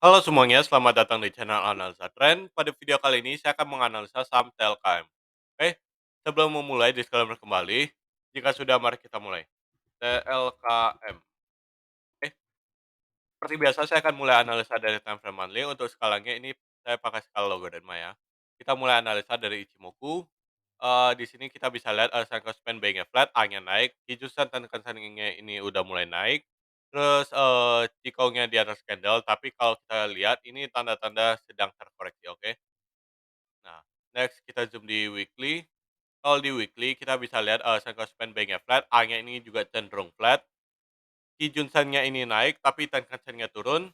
Halo semuanya, selamat datang di channel Analisa Tren. Pada video kali ini saya akan menganalisa saham Telkom. Oke, sebelum memulai disclaimer kembali, jika sudah mari kita mulai. TLKM. Oke, seperti biasa saya akan mulai analisa dari time frame monthly. Untuk skalanya ini saya pakai skala logaritma ya. Kita mulai analisa dari Ichimoku. Di sini kita bisa lihat Senko Span B-nya flat, A-nya naik, Kijun-san dan Kansan-nya ini udah mulai naik. Terus Chikou-nya di atas candle, tapi kalau kita lihat ini tanda-tanda sedang terkoreksi, oke. Nah, next kita zoom di weekly. Kalau di weekly kita bisa lihat Senko Span B-nya flat, A-nya ini juga cenderung flat. Kijun-san-nya ini naik, tapi Tenkan-sennya turun.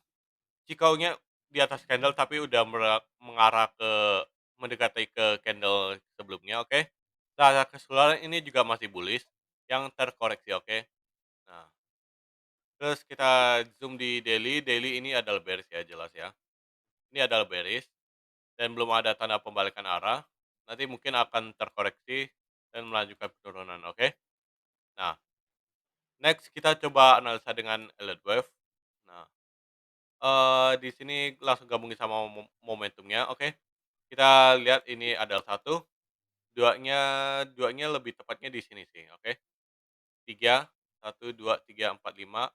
Chikou-nya di atas candle tapi udah mengarah ke mendekati ke candle sebelumnya, oke. Secara keseluruhan ini juga masih bullish yang terkoreksi, oke. Nah, terus kita zoom di daily, daily ini adalah bearish ya jelas ya. Ini adalah bearish dan belum ada tanda pembalikan arah. Nanti mungkin akan terkoreksi dan melanjutkan penurunan, oke. Nah, next kita coba analisa dengan elliott wave. Nah, di sini langsung gabungin sama momentumnya, oke. Kita lihat ini adalah satu, duanya duanya lebih tepatnya di sini sih, oke. Tiga, satu, dua, tiga, empat, lima.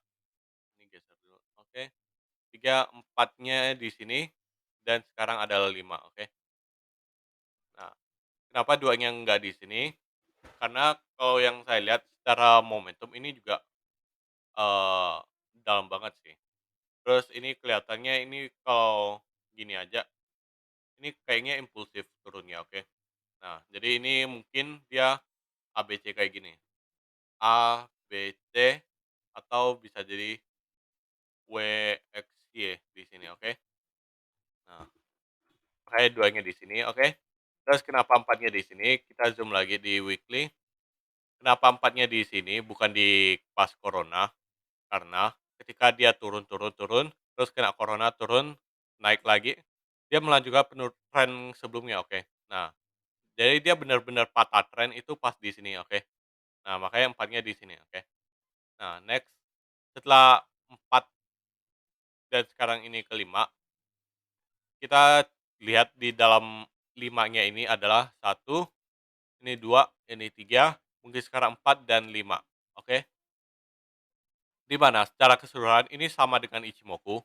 Ini geser dulu, oke. Tiga, empatnya di sini dan sekarang adalah lima, oke. Nah, kenapa duanya nggak di sini? Karena kalau yang saya lihat secara momentum ini juga eh, dalam banget sih. Terus ini kelihatannya ini kalau gini aja, ini kayaknya impulsif turunnya, oke. Nah, jadi ini mungkin dia ABC kayak gini. A, B, C, atau bisa jadi W, X, Y di sini, oke. Nah, kayak duanya di sini, oke. Terus kenapa empatnya di sini? Kita zoom lagi di weekly. Kenapa empatnya di sini bukan di pas corona? Karena ketika dia turun, turun, turun, terus kena corona turun, naik lagi, dia melanjutkan tren sebelumnya, oke. Nah, jadi dia benar-benar patah tren itu pas di sini, oke. Nah, makanya empatnya di sini, oke. Nah, next setelah 4 dan sekarang ini kelima, kita lihat di dalam limanya ini adalah satu, ini dua, ini tiga, mungkin sekarang empat dan lima. Oke, di mana secara keseluruhan ini sama dengan Ichimoku,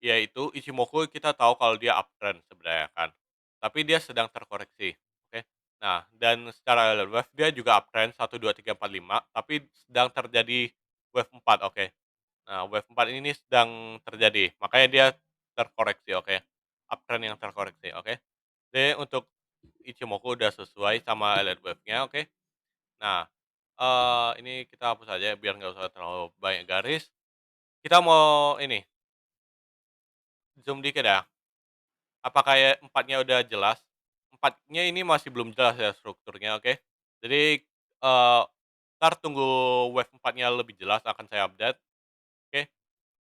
yaitu Ichimoku kita tahu kalau dia uptrend sebenarnya kan, tapi dia sedang terkoreksi. Oke, nah dan secara wave dia juga uptrend satu dua tiga empat lima, tapi sedang terjadi wave 4. Oke, nah wave 4 ini sedang terjadi, makanya dia terkoreksi. Oke, uptrend yang terkoreksi. Oke, jadi untuk Ichimoku udah sesuai sama alert wave-nya, oke. Nah, ini kita hapus aja biar nggak usah terlalu banyak garis. Kita mau ini, zoom dikit ya. Apakah ya empatnya udah jelas? Empatnya ini masih belum jelas ya strukturnya, oke. Jadi, entar tunggu wave empatnya lebih jelas akan saya update, oke.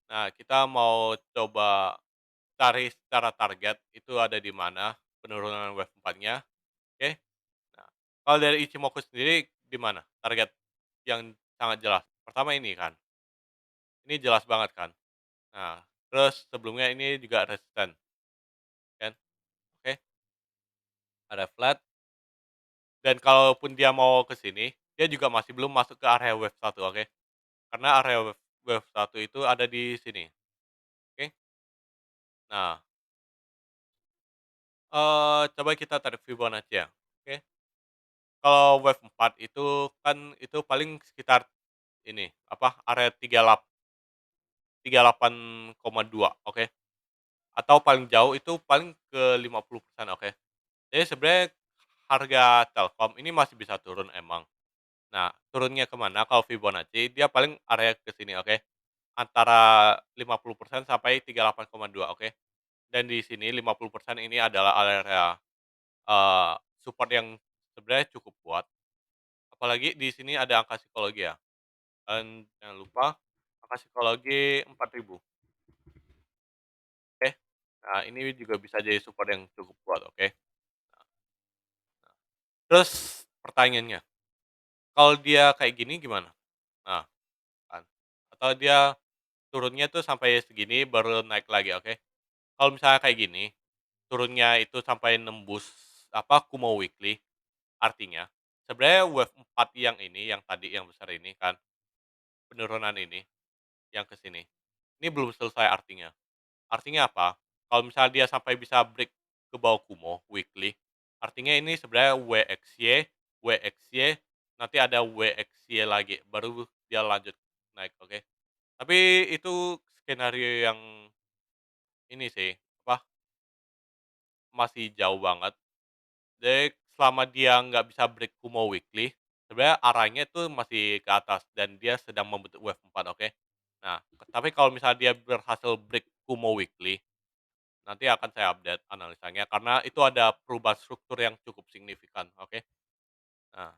Nah, kita mau coba cari secara target itu ada di mana penurunan wave empatnya, oke. Nah, kalau dari Ichimoku sendiri di mana target yang sangat jelas? Pertama ini kan, ini jelas banget kan. Nah, terus sebelumnya ini juga resisten kan, oke, ada flat dan kalaupun dia mau ke sini, dia juga masih belum masuk ke area wave satu, oke. Karena area wave 1 itu ada di sini, oke. Nah, coba kita tarik Fibonacci ya, oke. Kalau wave 4 itu kan itu paling sekitar ini, apa, area 38,2, oke. Atau paling jauh itu paling ke 50%, oke. Jadi sebenarnya harga Telkom ini masih bisa turun emang. Nah, turunnya kemana kalau Fibonacci, dia paling area ke sini, oke. Antara 50% sampai 38,2, oke. Dan di sini 50% ini adalah area, eee, support yang sebenarnya cukup kuat. Apalagi di sini ada angka psikologi ya, dan jangan lupa angka psikologi 4.000, oke. Nah, ini juga bisa jadi support yang cukup kuat, oke. Terus pertanyaannya, kalau dia kayak gini gimana? Nah, kan, atau dia turunnya tuh sampai segini baru naik lagi, oke. Kalau misalnya kayak gini, turunnya itu sampai nembus, apa, Kumo Weekly, artinya sebenarnya wave 4 yang ini, yang tadi yang besar ini kan, penurunan ini, yang ke sini, ini belum selesai artinya. Artinya apa? Kalau misalnya dia sampai bisa break ke bawah Kumo Weekly, artinya ini sebenarnya WXY, WXY, nanti ada WXY lagi, baru dia lanjut naik, oke. Tapi itu skenario yang ini sih, apa, masih jauh banget. Jadi selama dia nggak bisa break Kumo Weekly, sebenarnya arahnya itu masih ke atas dan dia sedang membentuk wave 4, oke. Nah, tapi kalau misalnya dia berhasil break Kumo Weekly, nanti akan saya update analisanya karena itu ada perubahan struktur yang cukup signifikan, oke. Nah,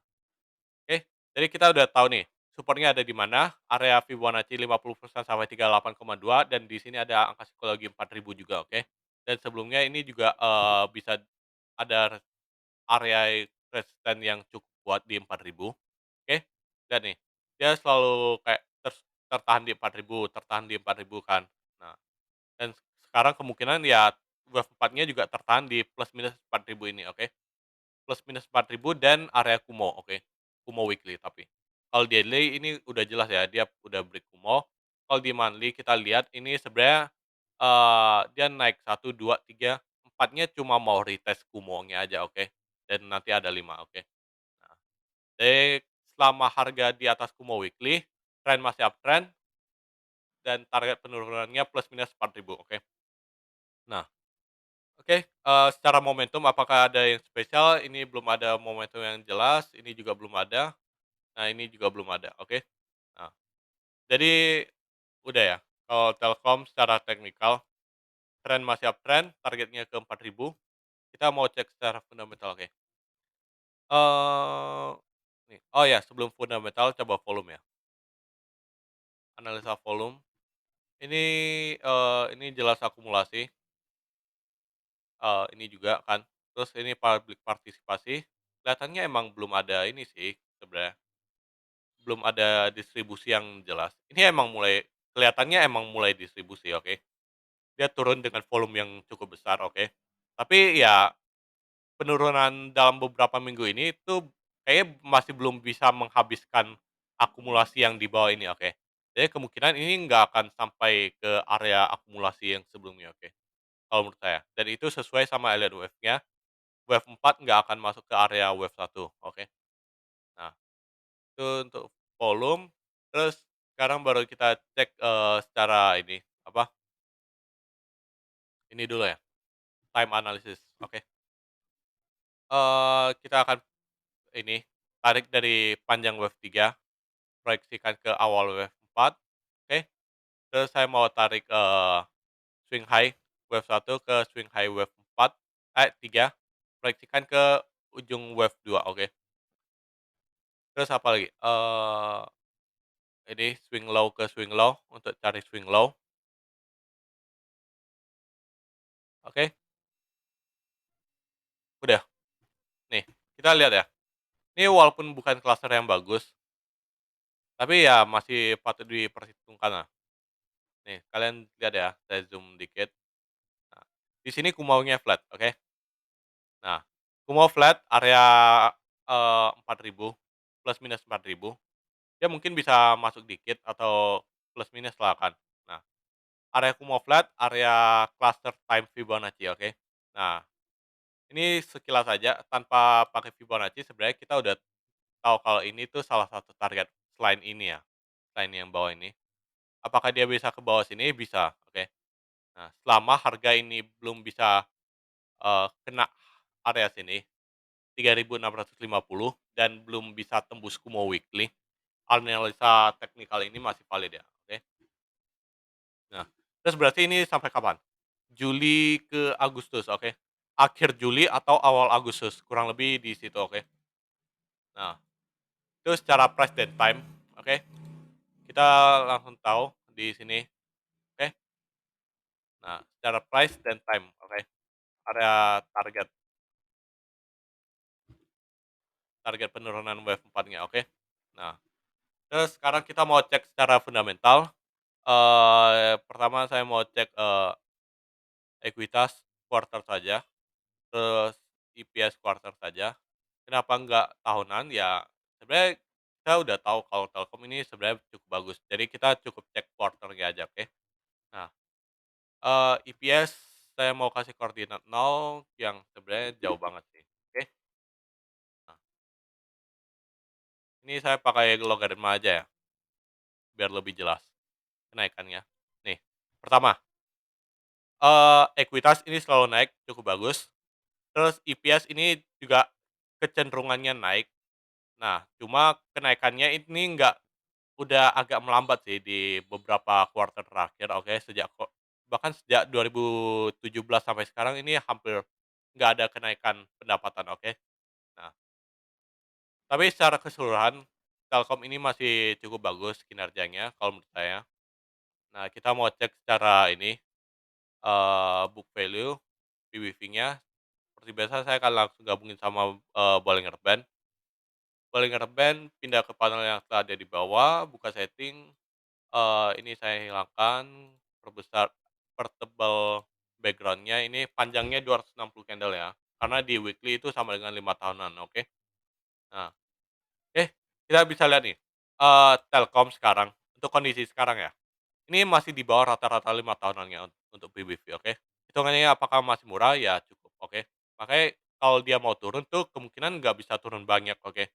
oke, jadi kita udah tahu nih, supportnya ada di mana, area Fibonacci 50% sampai 38,2 dan di sini ada angka psikologi 4.000 juga, oke. Dan sebelumnya ini juga, bisa ada area resisten yang cukup kuat di 4.000, oke. Dan nih, dia selalu kayak tertahan di 4.000, tertahan di 4.000 kan. Nah, dan sekarang kemungkinan ya wave 4-nya juga tertahan di plus minus 4.000 ini, oke. Plus minus 4.000 dan area Kumo, oke. Kumo weekly tapi. Kalau daily ini udah jelas ya, dia udah break Kumo. Kalau di monthly kita lihat ini sebenarnya, dia naik satu 2 3 4-nya cuma mau retest Kumonya aja, oke. Dan nanti ada 5, oke. Nah, jadi selama harga di atas Kumo weekly, tren masih uptrend dan target penurunannya plus minus 4.000, oke. Nah, oke, secara momentum apakah ada yang spesial? Ini belum ada momentum yang jelas, ini juga belum ada, nah ini juga belum ada, oke. Nah, jadi udah ya, kalau Telkom secara teknikal, tren masih uptrend, targetnya ke 4.000. Kita mau cek secara fundamental, oke. Eee, nih, oh ya sebelum fundamental coba volume ya, analisa volume. Ini jelas akumulasi, ini juga kan, terus ini public partisipasi, kelihatannya emang belum ada ini sih sebenarnya. Belum ada distribusi yang jelas. Ini emang mulai kelihatannya emang mulai distribusi, oke. Dia turun dengan volume yang cukup besar, oke. Tapi ya penurunan dalam beberapa minggu ini tuh kayaknya masih belum bisa menghabiskan akumulasi yang di bawah ini, oke. Jadi kemungkinan ini nggak akan sampai ke area akumulasi yang sebelumnya, oke, kalau menurut saya. Dan itu sesuai sama Elliott Wave-nya, wave 4 nggak akan masuk ke area wave 1, oke. Nah, itu untuk volume, terus sekarang baru kita cek, secara ini, apa, ini dulu ya, time analysis, oke. Kita akan ini, tarik dari panjang wave 3, proyeksikan ke awal wave 4, oke. Terus saya mau tarik, swing high wave 1 ke swing high wave 4, 3, proyeksikan ke ujung wave 2, oke. Terus apa lagi, ini swing low ke swing low, untuk cari swing low, oke. Udah, nih, kita lihat ya. Ini walaupun bukan cluster yang bagus, tapi ya masih patut diperhitungkan lah. Nih, kalian lihat ya, saya zoom dikit. Nah, di sini Kumonya flat, oke. Nah, Kumo flat area, 4.000, plus minus 4.000, dia mungkin bisa masuk dikit atau plus minus lah kan. Nah, area Kumo flat, area cluster time Fibonacci, oke. Nah, ini sekilas saja tanpa pakai Fibonacci sebenarnya kita udah tahu kalau ini tuh salah satu target selain ini ya, selain yang bawah ini. Apakah dia bisa ke bawah sini? Bisa, oke. Nah, selama harga ini belum bisa, kena area sini, 3.650 dan belum bisa tembus Kumo Weekly, analisa teknikal ini masih valid ya, oke. Nah, terus berarti ini sampai kapan? Juli ke Agustus, oke. Akhir Juli atau awal Agustus, kurang lebih di situ, oke. Nah, itu secara price dan time, oke. Kita langsung tahu di sini, oke. Nah, secara price dan time, oke. Area target target penurunan wave 4-nya, oke. Nah, terus sekarang kita mau cek secara fundamental. Pertama saya mau cek, ekuitas quarter saja, terus EPS quarter saja. Kenapa nggak tahunan? Ya, sebenarnya kita udah tahu kalau Telkom ini sebenarnya cukup bagus, jadi kita cukup cek quarter-nya aja, oke. Nah, EPS saya mau kasih koordinat 0 yang sebenarnya jauh banget sih, oke. Nah, ini saya pakai logaritma aja ya, biar lebih jelas kenaikannya. Nih, pertama, ekuitas ini selalu naik cukup bagus, terus EPS ini juga kecenderungannya naik. Nah, cuma kenaikannya ini nggak udah agak melambat sih di beberapa kuartal terakhir, oke, bahkan sejak 2017 sampai sekarang ini hampir nggak ada kenaikan pendapatan, oke. Nah, tapi secara keseluruhan Telkom ini masih cukup bagus kinerjanya kalau menurut saya. Nah, kita mau cek secara ini, book value, PBV-nya. Seperti biasa saya akan langsung gabungin sama, Bollinger Band. Bollinger Band pindah ke panel yang telah ada di bawah, buka setting. Ini saya hilangkan, perbesar, pertebal background-nya, ini panjangnya 260 candle ya, karena di weekly itu sama dengan 5 tahunan, oke. Nah, kita bisa lihat nih, Telkom sekarang, untuk kondisi sekarang ya, ini masih di bawah rata-rata 5 tahunannya untuk PBV, oke. Hitungannya apakah masih murah? Ya cukup, oke. Makanya kalau dia mau turun tuh kemungkinan nggak bisa turun banyak, oke.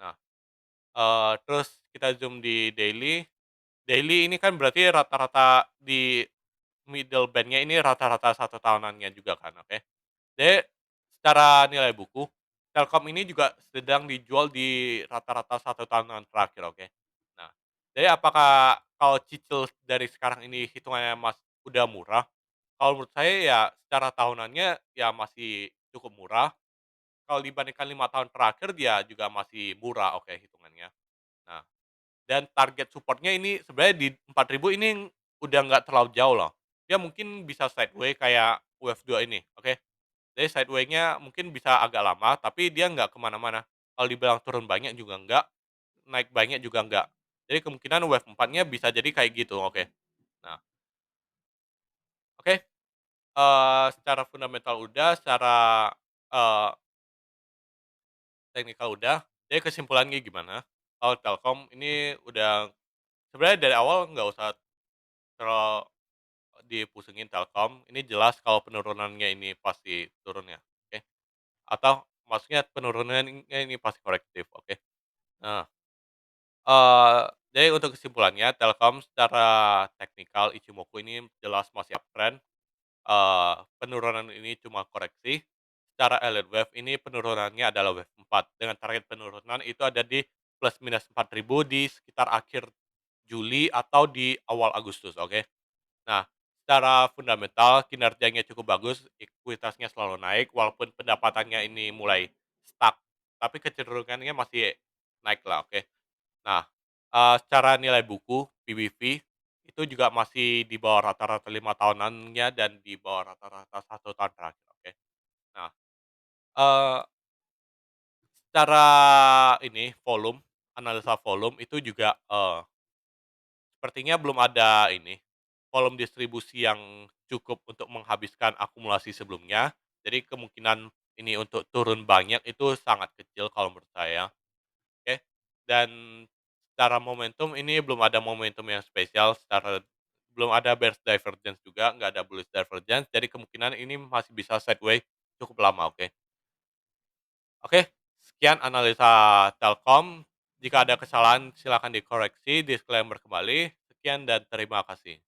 Nah, terus kita zoom di daily. Daily ini kan berarti rata-rata di middle band-nya ini rata-rata 1 tahunannya juga kan, oke. Jadi, secara nilai buku, Telkom ini juga sedang dijual di rata-rata 1 tahunan terakhir, oke. Nah, jadi apakah kalau cicil dari sekarang ini hitungannya udah murah? Kalau menurut saya ya secara tahunannya ya masih cukup murah, kalau dibandingkan 5 tahun terakhir dia juga masih murah, oke, hitungannya. Nah, dan target supportnya ini sebenarnya di 4.000 ini udah nggak terlalu jauh loh. Dia mungkin bisa sideway kayak wave 2 ini, oke. Jadi sideway-nya mungkin bisa agak lama, tapi dia nggak kemana mana. Kalau dibilang turun banyak juga nggak, naik banyak juga nggak. Jadi kemungkinan wave 4-nya bisa jadi kayak gitu, oke. Nah, oke, secara fundamental udah, secara, eee, teknikal udah, jadi kesimpulannya gimana? Kalau Telkom ini udah sebenarnya dari awal nggak usah terlalu dipusingin Telkom, ini jelas kalau penurunannya ini pasti turun ya, oke. Atau maksudnya penurunannya ini pasti korektif, oke. Nah, jadi untuk kesimpulannya Telkom secara teknikal Ichimoku ini jelas masih uptrend, penurunan ini cuma koreksi. Secara elite wave ini penurunannya adalah wave 4 dengan target penurunan itu ada di plus minus 4.000 di sekitar akhir Juli atau di awal Agustus, oke. Nah, secara fundamental kinerjanya cukup bagus, ekuitasnya selalu naik walaupun pendapatannya ini mulai stuck, tapi kecenderungannya masih naik lah, oke. Nah, secara nilai buku, PBV, itu juga masih di bawah rata-rata 5 tahunannya dan di bawah rata-rata 1 tahun terakhir, oke. Nah, eee, secara ini volume, analisa volume itu juga, sepertinya belum ada ini, volume distribusi yang cukup untuk menghabiskan akumulasi sebelumnya. Jadi kemungkinan ini untuk turun banyak itu sangat kecil kalau menurut saya, oke. Dan secara momentum ini belum ada momentum yang spesial, belum ada bearish divergence juga, nggak ada bullish divergence, jadi kemungkinan ini masih bisa sideways cukup lama, oke. Oke, sekian analisa Telkom. Jika ada kesalahan silakan dikoreksi, disclaimer kembali. Sekian dan terima kasih.